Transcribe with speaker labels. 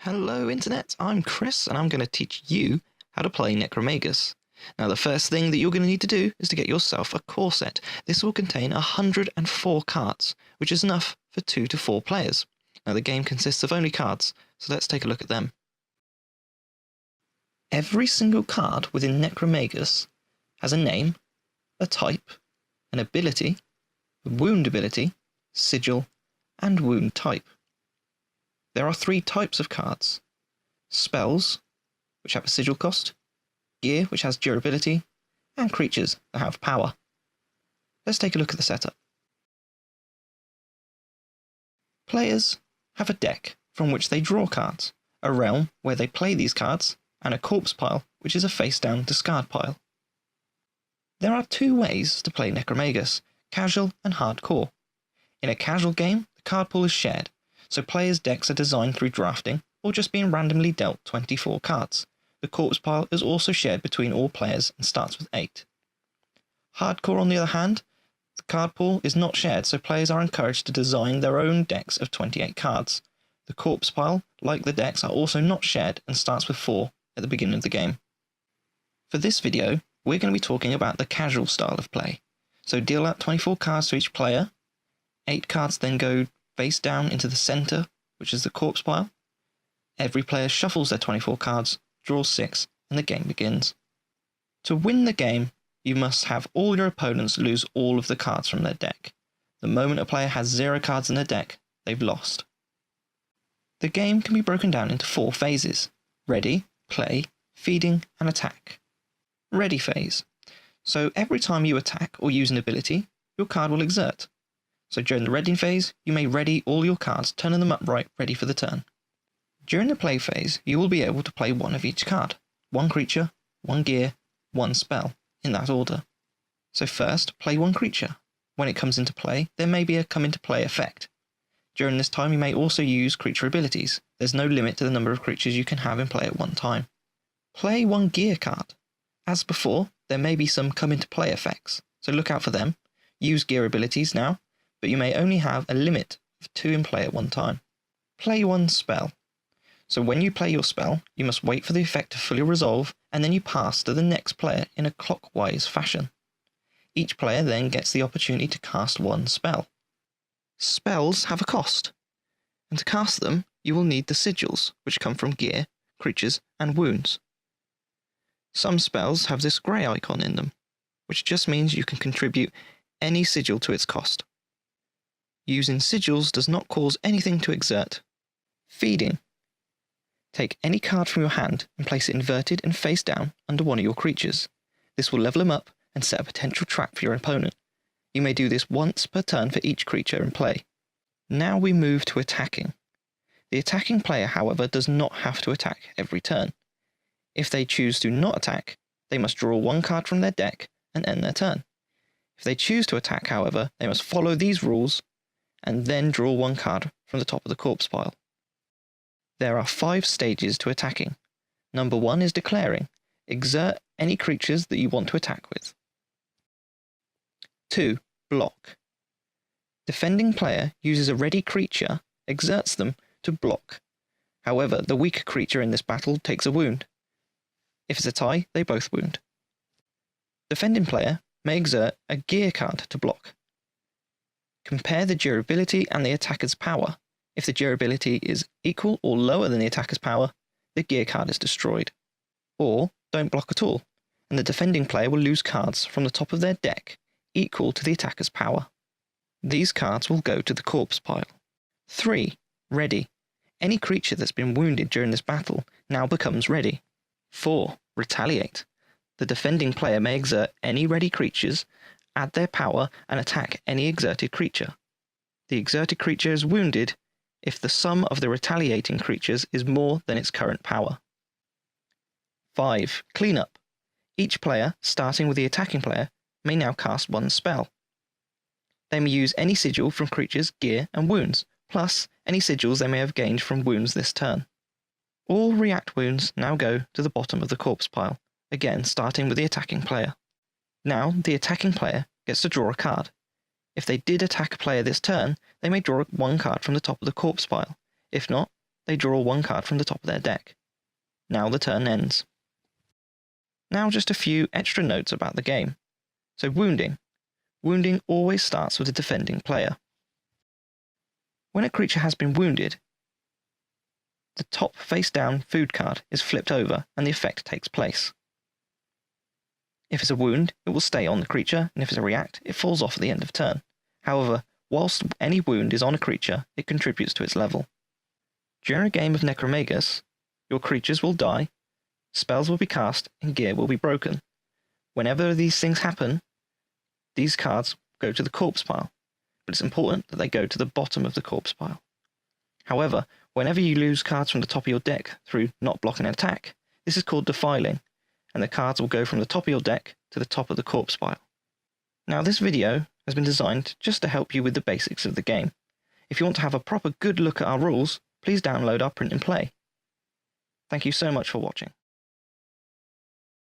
Speaker 1: Hello Internet, I'm Chris and I'm going to teach you how to play Necromagis. Now the first thing that you're going to need to do is to get yourself a core set. This will contain 104 cards, which is enough for 2 to 4 players. Now the game consists of only cards, so let's take a look at them. Every single card within Necromagis has a name, a type, an ability, a wound ability, sigil, and wound type. There are 3 types of cards: spells, which have a sigil cost, gear, which has durability, and creatures that have power. Let's take a look at the setup. Players have a deck from which they draw cards, a realm where they play these cards, and a corpse pile, which is a face-down discard pile. There are 2 ways to play Necromagis: casual and hardcore. In a casual game, the card pool is shared, so players' decks are designed through drafting or just being randomly dealt 24 cards. The corpse pile is also shared between all players and starts with 8. Hardcore, on the other hand, the card pool is not shared, so players are encouraged to design their own decks of 28 cards. The corpse pile, like the decks, are also not shared and starts with 4 at the beginning of the game. For this video, we're going to be talking about the casual style of play. So deal out 24 cards to each player. 8 cards then go face down into the centre, which is the corpse pile. Every player shuffles their 24 cards, draws 6, and the game begins. To win the game, you must have all your opponents lose all of the cards from their deck. The moment a player has 0 cards in their deck, they've lost. The game can be broken down into 4 phases: ready, play, feeding, and attack. Ready phase. So every time you attack or use an ability, your card will exert. So during the ready phase, you may ready all your cards, turning them upright, ready for the turn. During the play phase, you will be able to play 1 of each card: 1 creature, 1 gear, 1 spell, in that order. So first, play 1 creature. When it comes into play, there may be a come into play effect. During this time, you may also use creature abilities. There's no limit to the number of creatures you can have in play at one time. Play 1 gear card. As before, there may be some come into play effects, so look out for them. Use gear abilities now, but you may only have a limit of 2 in play at one time. Play 1 spell. So when you play your spell, you must wait for the effect to fully resolve, and then you pass to the next player in a clockwise fashion. Each player then gets the opportunity to cast 1 spell. Spells have a cost, and to cast them, you will need the sigils, which come from gear, creatures, and wounds. Some spells have this grey icon in them, which just means you can contribute any sigil to its cost. Using sigils does not cause anything to exert. Feeding. Take any card from your hand and place it inverted and face down under one of your creatures. This will level them up and set a potential trap for your opponent. You may do this once per turn for each creature in play. Now we move to attacking. The attacking player, however, does not have to attack every turn. If they choose to not attack, they must draw 1 card from their deck and end their turn. If they choose to attack, however, they must follow these rules and then draw 1 card from the top of the corpse pile. There are 5 stages to attacking. Number 1 is declaring. Exert any creatures that you want to attack with. 2. Block. Defending player uses a ready creature, exerts them to block. However, the weaker creature in this battle takes a wound. If it's a tie, they both wound. Defending player may exert a gear card to block. Compare the durability and the attacker's power. If the durability is equal or lower than the attacker's power, the gear card is destroyed. Or don't block at all, and the defending player will lose cards from the top of their deck equal to the attacker's power. These cards will go to the corpse pile. 3. Ready. Any creature that's been wounded during this battle now becomes ready. 4. Retaliate. The defending player may exert any ready creatures, add their power, and attack any exerted creature. The exerted creature is wounded if the sum of the retaliating creatures is more than its current power. 5. Cleanup. Each player, starting with the attacking player, may now cast 1 spell. They may use any sigil from creatures, gear, and wounds, plus any sigils they may have gained from wounds this turn. All react wounds now go to the bottom of the corpse pile, again starting with the attacking player. Now the attacking player gets to draw a card. If they did attack a player this turn, they may draw 1 card from the top of the corpse pile. If not, they draw one card from the top of their deck. Now the turn ends. Now just a few extra notes about the game. So wounding. Wounding always starts with the defending player. When a creature has been wounded, the top face-down food card is flipped over and the effect takes place. If it's a wound, it will stay on the creature, and if it's a react, it falls off at the end of turn. However, whilst any wound is on a creature, it contributes to its level. During a game of Necromagis, your creatures will die, spells will be cast, and gear will be broken. Whenever these things happen, these cards go to the corpse pile, but it's important that they go to the bottom of the corpse pile. However, whenever you lose cards from the top of your deck through not blocking an attack, this is called defiling, and the cards will go from the top of your deck to the top of the corpse pile. Now this video has been designed just to help you with the basics of the game. If you want to have a proper good look at our rules, please download our print and play. Thank you so much for watching.